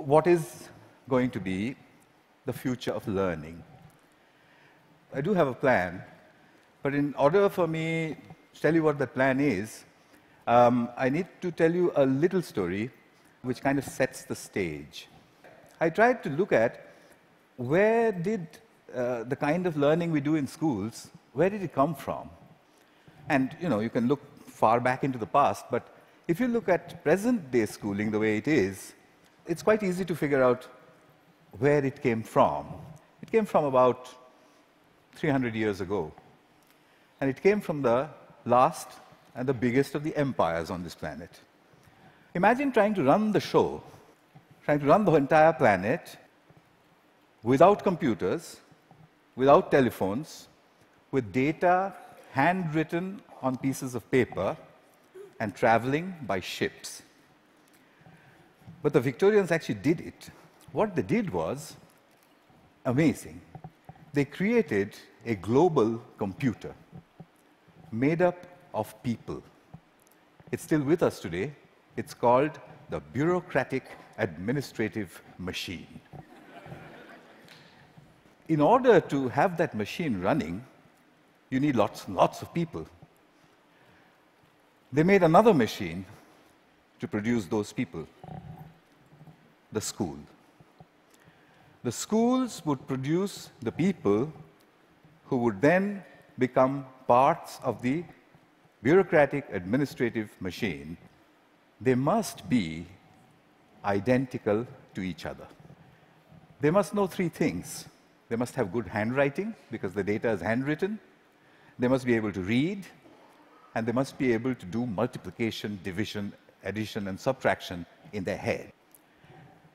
what is going to be the future of learning? I do have a plan, but in order for me to tell you what that plan is, I need to tell you a little story which kind of sets the stage. I tried to look at where did the kind of learning we do in schools, where did it come from? And, you can look far back into the past, but if you look at present-day schooling the way it is, it's quite easy to figure out where it came from. It came from about 300 years ago. And it came from the last and the biggest of the empires on this planet. Imagine trying to run the show, trying to run the entire planet without computers, without telephones, with data handwritten on pieces of paper and traveling by ships. But the Victorians actually did it. What they did was amazing. They created a global computer made up of people. It's still with us today. It's called the bureaucratic administrative machine. In order to have that machine running, you need lots and lots of people. They made another machine to produce those people, the school. The schools would produce the people who would then become parts of the bureaucratic administrative machine. They must be identical to each other. They must know three things. They must have good handwriting, because the data is handwritten. They must be able to read, and they must be able to do multiplication, division, addition, and subtraction in their head.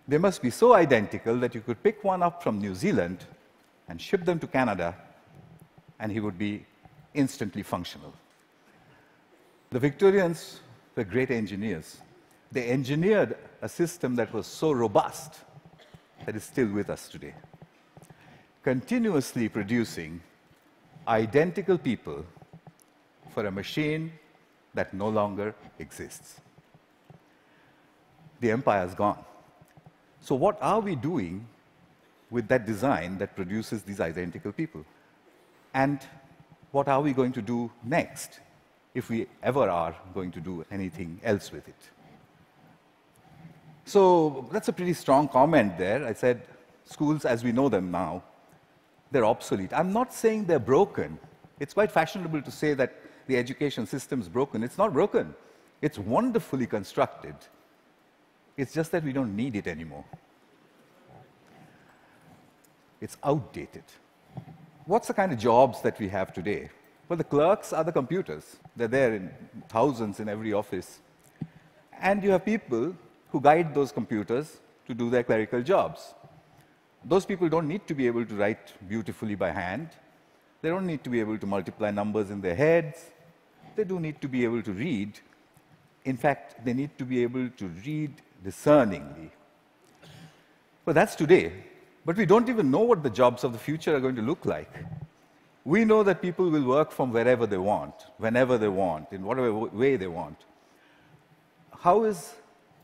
They must be so identical that you could pick one up from New Zealand and ship them to Canada, and he would be instantly functional. The Victorians were great engineers. They engineered a system that was so robust that is still with us today, continuously producing identical people for a machine that no longer exists. The empire's gone. So what are we doing with that design that produces these identical people? And what are we going to do next, if we ever are going to do anything else with it? So that's a pretty strong comment there. I said, schools as we know them now, they're obsolete. I'm not saying they're broken. It's quite fashionable to say that the education system's broken. It's not broken. It's wonderfully constructed. It's just that we don't need it anymore. It's outdated. What's the kind of jobs that we have today? Well, the clerks are the computers. They're there in thousands in every office. And you have people who guide those computers to do their clerical jobs. Those people don't need to be able to write beautifully by hand. They don't need to be able to multiply numbers in their heads. They do need to be able to read. In fact, they need to be able to read discerningly. Well, that's today. But we don't even know what the jobs of the future are going to look like. We know that people will work from wherever they want, whenever they want, in whatever way they want. How is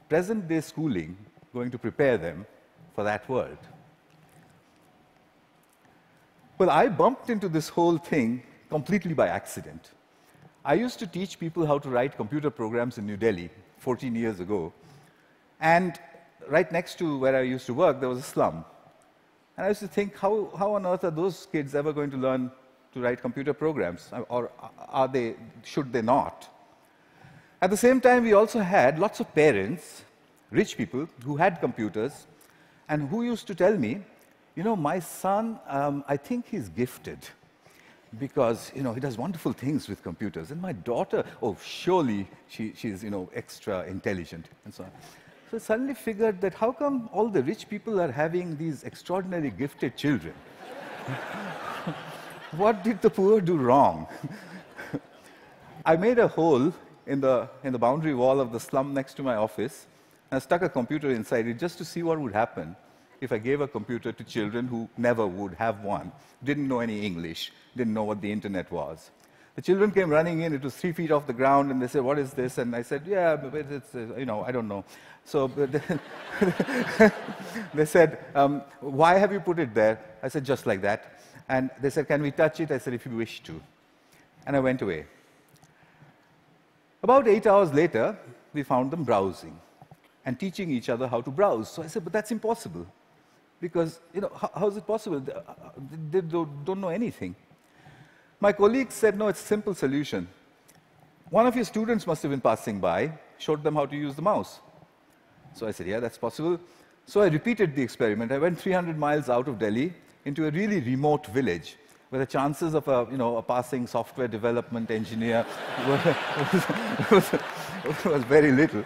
present-day schooling going to prepare them for that world? Well, I bumped into this whole thing completely by accident. I used to teach people how to write computer programs in New Delhi 14 years ago. And right next to where I used to work, there was a slum. And I used to think, how on earth are those kids ever going to learn to write computer programs? Or should they not? At the same time, we also had lots of parents, rich people, who had computers, and who used to tell me, my son, I think he's gifted, because, he does wonderful things with computers. And my daughter, oh, surely she's, extra intelligent, and so on. So I suddenly figured that how come all the rich people are having these extraordinarily gifted children? What did the poor do wrong? I made a hole in the boundary wall of the slum next to my office, and I stuck a computer inside it just to see what would happen if I gave a computer to children who never would have one, didn't know any English, didn't know what the internet was. The children came running in. It was 3 feet off the ground, and they said, "What is this?" And I said, "Yeah, but it's, I don't know." So they said, "Why have you put it there?" I said, "Just like that." And they said, "Can we touch it?" I said, "If you wish to." And I went away. About 8 hours later, we found them browsing and teaching each other how to browse. So I said, "But that's impossible. Because, how is it possible? They don't know anything." My colleagues said, "No, it's a simple solution. One of your students must have been passing by, showed them how to use the mouse." So I said, "Yeah, that's possible." So I repeated the experiment. I went 300 miles out of Delhi into a really remote village where the chances of a passing software development engineer was very little.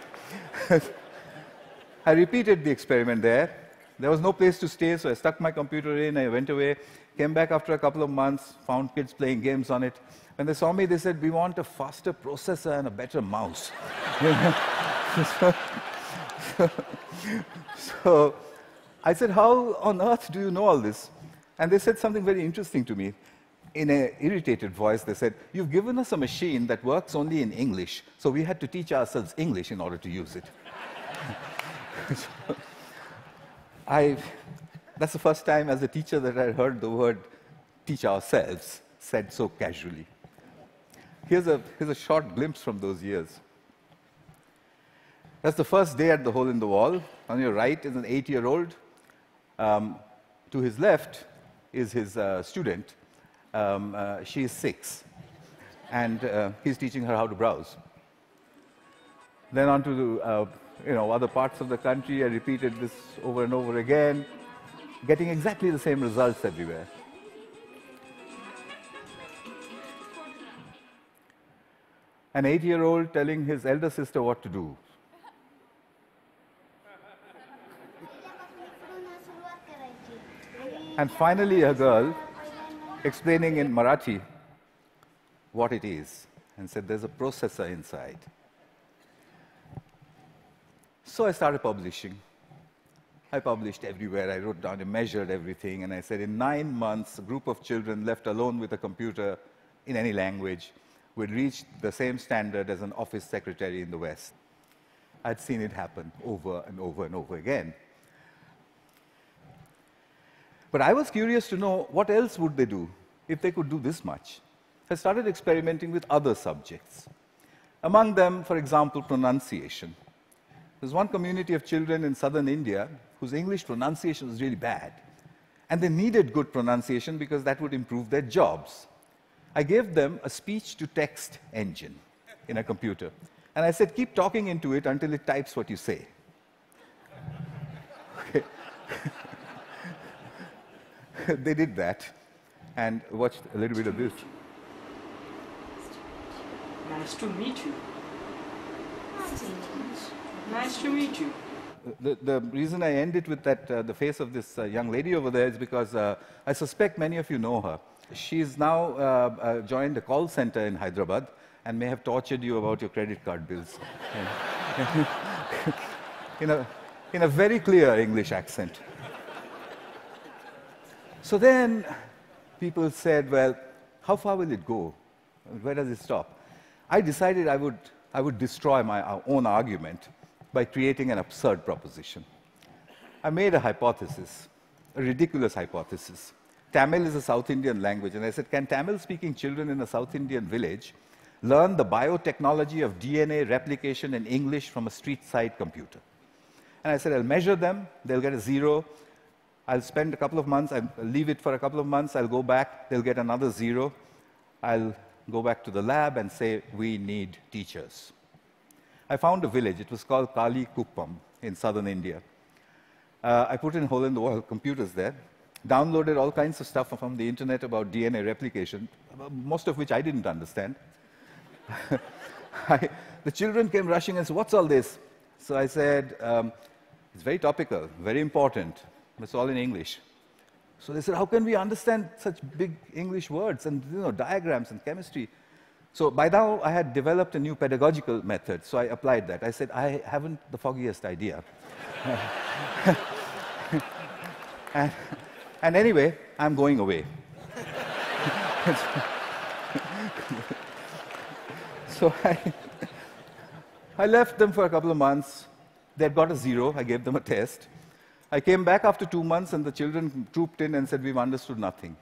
I repeated the experiment there. There was no place to stay, so I stuck my computer in, I went away, came back after a couple of months, found kids playing games on it. When they saw me, they said, "We want a faster processor and a better mouse." So I said, "How on earth do you know all this?" And they said something very interesting to me. In an irritated voice, they said, "You've given us a machine that works only in English, so we had to teach ourselves English in order to use it." That's the first time as a teacher that I heard the word "teach ourselves" said so casually. Here's a short glimpse from those years. That's the first day at the Hole in the Wall. On your right is an 8-year-old. To his left is his student. She is 6. And he's teaching her how to browse. Then on to other parts of the country. I repeated this over and over again, getting exactly the same results everywhere. An 8-year-old telling his elder sister what to do. And finally, a girl explaining in Marathi what it is, and said, "There's a processor inside." So I started publishing. I published everywhere. I wrote down and measured everything, and I said, in 9 months, a group of children left alone with a computer in any language would reach the same standard as an office secretary in the West. I'd seen it happen over and over and over again. But I was curious to know what else would they do if they could do this much. I started experimenting with other subjects. Among them, for example, pronunciation. There's one community of children in southern India whose English pronunciation was really bad. And they needed good pronunciation because that would improve their jobs. I gave them a speech-to-text engine in a computer. And I said, "Keep talking into it until it types what you say." Okay. They did that, and watched a little bit of this. Nice to meet you. Nice to meet you. The reason I end it with the face of this young lady over there is because I suspect many of you know her. She's now joined a call center in Hyderabad and may have tortured you about your credit card bills. in a very clear English accent. So then people said, "Well, how far will it go? Where does it stop?" I decided I would destroy my own argument by creating an absurd proposition. I made a hypothesis, a ridiculous hypothesis. Tamil is a South Indian language, and I said, can Tamil-speaking children in a South Indian village learn the biotechnology of DNA replication in English from a street-side computer? And I said, I'll measure them, they'll get a 0. I'll spend a couple of months, I'll leave it for a couple of months, I'll go back, they'll get another 0. I'll go back to the lab and say, we need teachers. I found a village. It was called Kali Kuppam in southern India. I put in hole-in-the-wall computers there, downloaded all kinds of stuff from the internet about DNA replication, most of which I didn't understand. The children came rushing and said, what's all this? So I said, it's very topical, very important. It's all in English. So they said, how can we understand such big English words and diagrams and chemistry? So by now, I had developed a new pedagogical method, so I applied that. I said, I haven't the foggiest idea. and anyway, I'm going away. So I left them for a couple of months. They'd got a 0. I gave them a test. I came back after 2 months, and the children trooped in and said, we've understood nothing.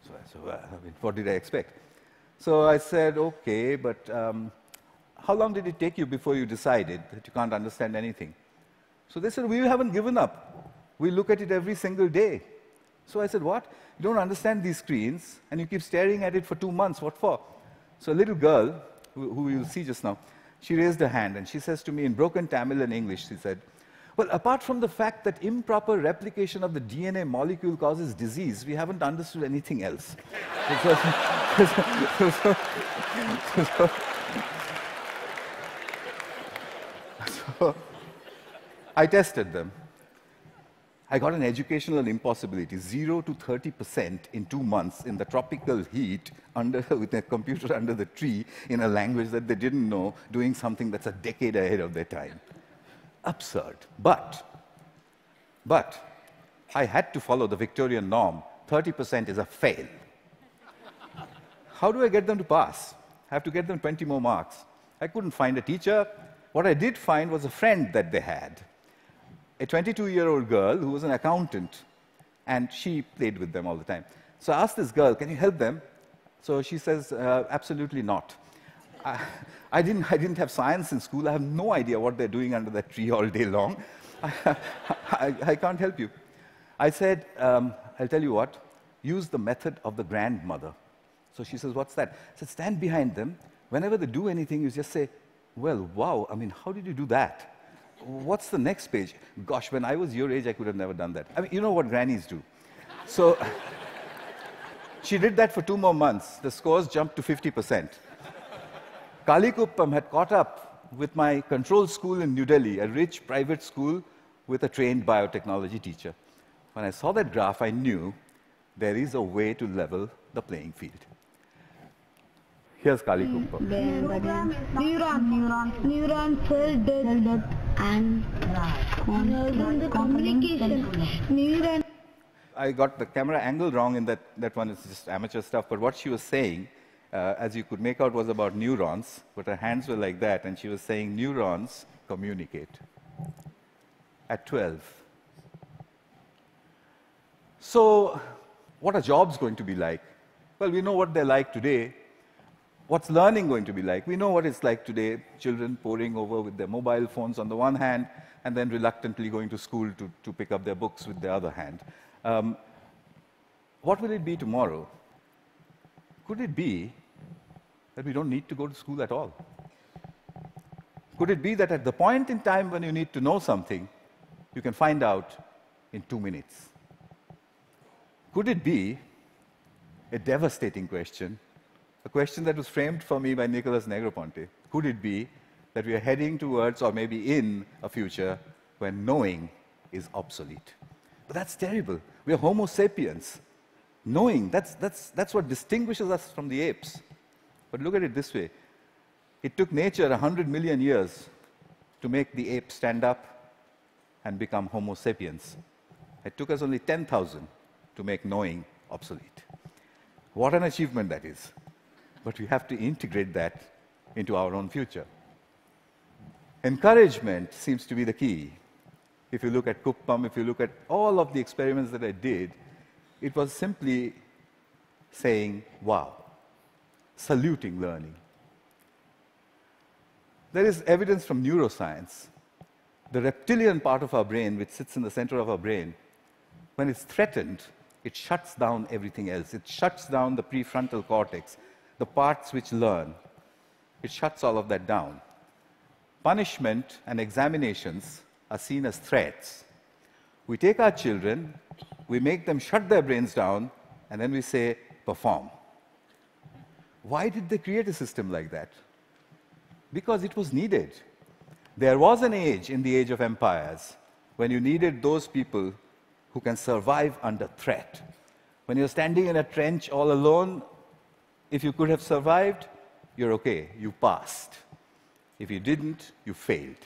So I said, well, I mean, what did I expect? So I said, okay, but how long did it take you before you decided that you can't understand anything? So they said, we haven't given up. We look at it every single day. So I said, what? You don't understand these screens, and you keep staring at it for 2 months. What for? So a little girl, who you'll see just now, she raised her hand, and she says to me in broken Tamil and English, she said, well, apart from the fact that improper replication of the DNA molecule causes disease, we haven't understood anything else. So I tested them. I got an educational impossibility, 0 to 30% in 2 months in the tropical heat with a computer under the tree in a language that they didn't know, doing something that's a decade ahead of their time. Absurd. But I had to follow the Victorian norm. 30% is a fail. How do I get them to pass? I have to get them 20 more marks. I couldn't find a teacher. What I did find was a friend that they had. A 22-year-old girl who was an accountant, and she played with them all the time. So I asked this girl, can you help them? So she says, absolutely not. I didn't have science in school. I have no idea what they're doing under that tree all day long. I can't help you. I said, I'll tell you what, use the method of the grandmother. So she says, what's that? I said, stand behind them. Whenever they do anything, you just say, well, wow, I mean, how did you do that? What's the next page? Gosh, when I was your age, I could have never done that. I mean, you know what grannies do. So she did that for 2 more months. The scores jumped to 50%. Kalikuppam had caught up with my control school in New Delhi, a rich private school with a trained biotechnology teacher. When I saw that graph, I knew there is a way to level the playing field. Here's Kalikuppam. Neuron cell death and communication. I got the camera angle wrong in that one. It's just amateur stuff. But what she was saying, as you could make out, was about neurons. But her hands were like that, and she was saying neurons communicate. At 12. So, what are jobs going to be like? Well, we know what they're like today. What's learning going to be like? We know what it's like today. Children poring over with their mobile phones on the one hand, and then reluctantly going to school to pick up their books with the other hand. What will it be tomorrow? Could it be that we don't need to go to school at all? Could it be that at the point in time when you need to know something, you can find out in 2 minutes? Could it be a devastating question, a question that was framed for me by Nicholas Negroponte? Could it be that we are heading towards, or maybe in, a future when knowing is obsolete? But that's terrible. We are Homo sapiens. Knowing, that's what distinguishes us from the apes. But look at it this way. It took nature 100 million years to make the ape stand up and become Homo sapiens. It took us only 10,000 to make knowing obsolete. What an achievement that is. But we have to integrate that into our own future. Encouragement seems to be the key. If you look at Kuppam, if you look at all of the experiments that I did, it was simply saying, wow, saluting learning. There is evidence from neuroscience. The reptilian part of our brain, which sits in the center of our brain, when it's threatened, it shuts down everything else. It shuts down the prefrontal cortex, the parts which learn. It shuts all of that down. Punishment and examinations are seen as threats. We take our children, we make them shut their brains down, and then we say, perform. Why did they create a system like that? Because it was needed. There was an age in the age of empires when you needed those people who can survive under threat. When you're standing in a trench all alone, if you could have survived, you're okay, you passed. If you didn't, you failed.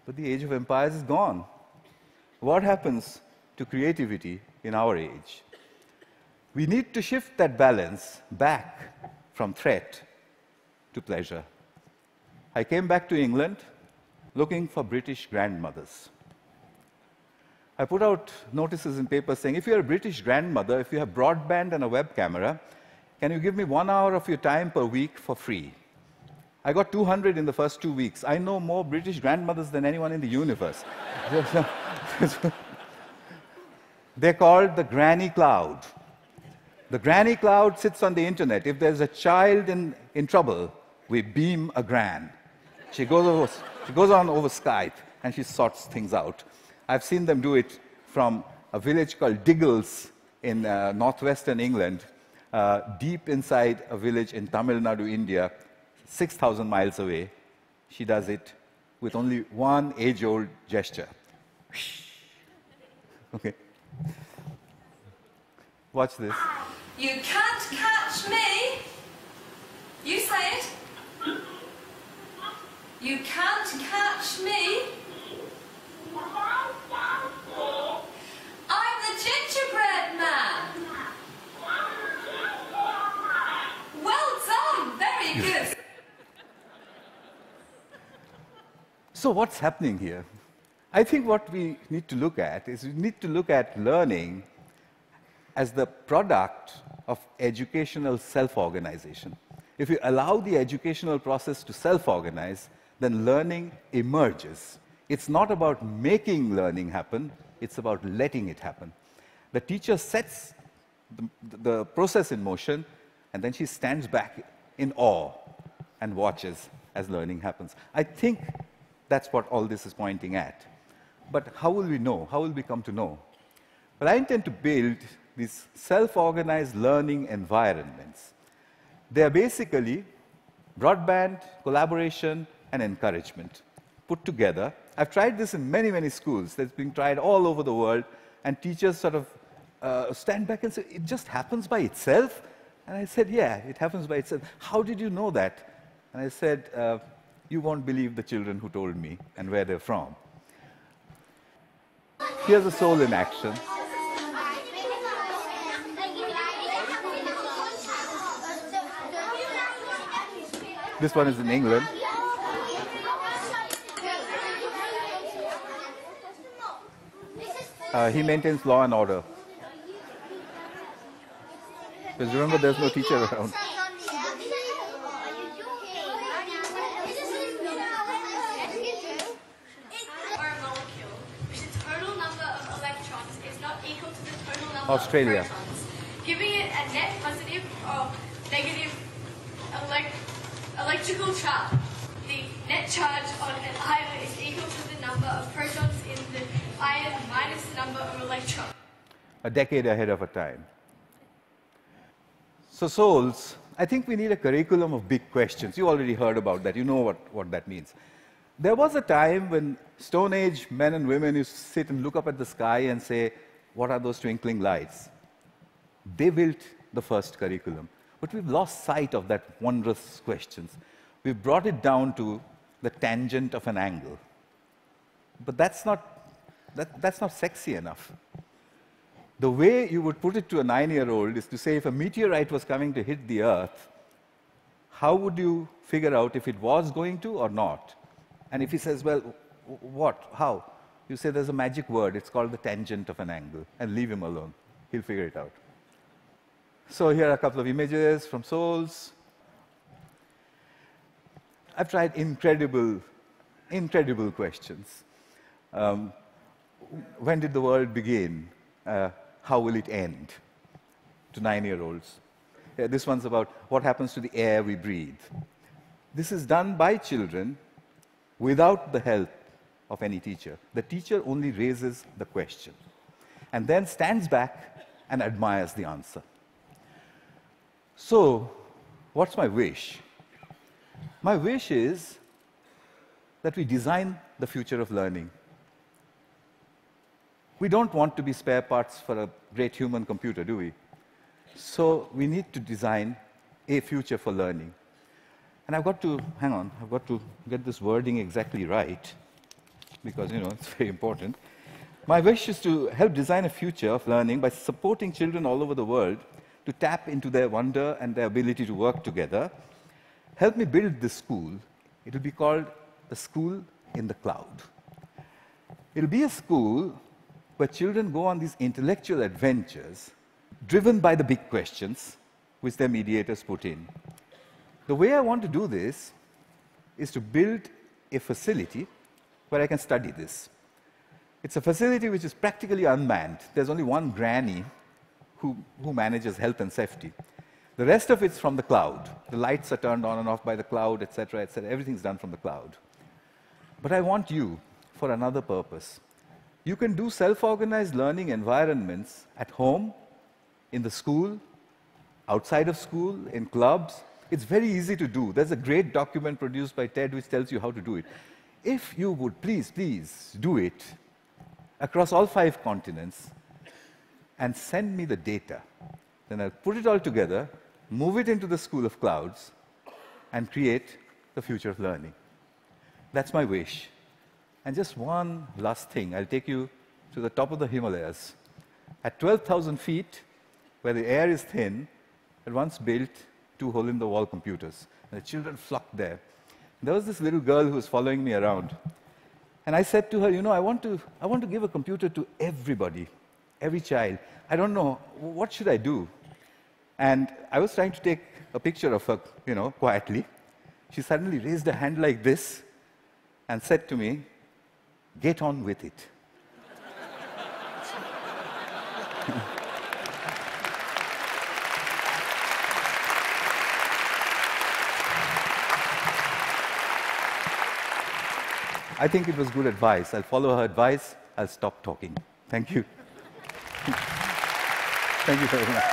But the age of empires is gone. What happens to creativity in our age? We need to shift that balance back from threat to pleasure. I came back to England looking for British grandmothers. I put out notices in papers saying, if you're a British grandmother, if you have broadband and a web camera, can you give me 1 hour of your time per week for free? I got 200 in the first 2 weeks. I know more British grandmothers than anyone in the universe. They're called the granny cloud. The granny cloud sits on the internet. If there's a child in trouble, we beam a gran. She goes on over Skype and she sorts things out. I've seen them do it from a village called Diggles in northwestern England, deep inside a village in Tamil Nadu, India, 6,000 miles away. She does it with only one age-old gesture. Okay. Watch this. You can't catch me. You say it. You can't catch me. I'm the gingerbread man. Well done. Very good. So what's happening here? I think what we need to look at is we need to look at learning as the product of educational self-organization. If you allow the educational process to self-organize, then learning emerges. It's not about making learning happen, it's about letting it happen. The teacher sets the process in motion, and then she stands back in awe and watches as learning happens. I think that's what all this is pointing at. But how will we know? How will we come to know? Well, I intend to build these self-organized learning environments. They are basically broadband, collaboration, and encouragement put together. I've tried this in many, many schools. That's been tried all over the world, and teachers sort of stand back and say, it just happens by itself? And I said, yeah, it happens by itself. How did you know that? And I said, you won't believe the children who told me and where they're from. Here's a soul in action. This one is in England. He maintains law and order. Because remember, there's no teacher around. Australia. Giving it a net positive or negative electrical charge. The net charge on an ion is equal to the number of protons in the ion minus the number of electrons. A decade ahead of our time. So souls, I think we need a curriculum of big questions. You already heard about that. You know what that means. There was a time when Stone Age men and women used to sit and look up at the sky and say, what are those twinkling lights? They built the first curriculum. But we've lost sight of that wondrous questions. We've brought it down to the tangent of an angle. But that's not sexy enough. The way you would put it to a 9-year-old is to say, if a meteorite was coming to hit the Earth, how would you figure out if it was going to or not? And if he says, well, what? How? You say there's a magic word. It's called the tangent of an angle. And leave him alone. He'll figure it out. So here are a couple of images from souls. I've tried incredible questions. When did the world begin? How will it end? To 9-year-olds. Yeah, this one's about what happens to the air we breathe. This is done by children without the help of any teacher. The teacher only raises the question and then stands back and admires the answer. So, what's my wish? My wish is that we design the future of learning. We don't want to be spare parts for a great human computer, do we? So we need to design a future for learning. And I've got to get this wording exactly right, because, it's very important. My wish is to help design a future of learning by supporting children all over the world to tap into their wonder and their ability to work together, help me build this school. It will be called the School in the Cloud. It will be a school where children go on these intellectual adventures driven by the big questions which their mediators put in. The way I want to do this is to build a facility where I can study this. It's a facility which is practically unmanned. There's only one granny who manages health and safety. The rest of it's from the cloud. The lights are turned on and off by the cloud, etc., etc. Everything's done from the cloud. But I want you for another purpose. You can do self-organized learning environments at home, in the school, outside of school, in clubs. It's very easy to do. There's a great document produced by TED which tells you how to do it. If you would please do it across all 5 continents and send me the data, then I'll put it all together, move it into the School of Clouds, and create the future of learning. That's my wish. And just one last thing, I'll take you to the top of the Himalayas. At 12,000 feet, where the air is thin, I once built 2 hole-in-the-wall computers. And the children flocked there. There was this little girl who was following me around. And I said to her, you know, I want to give a computer to everybody, every child. I don't know, what should I do? And I was trying to take a picture of her, you know, quietly. She suddenly raised her hand like this and said to me, "Get on with it." I think it was good advice. I'll follow her advice. I'll stop talking. Thank you. Thank you very much.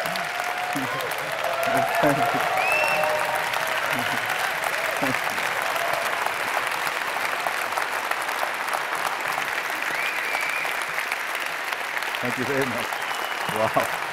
Thank you very much. Wow.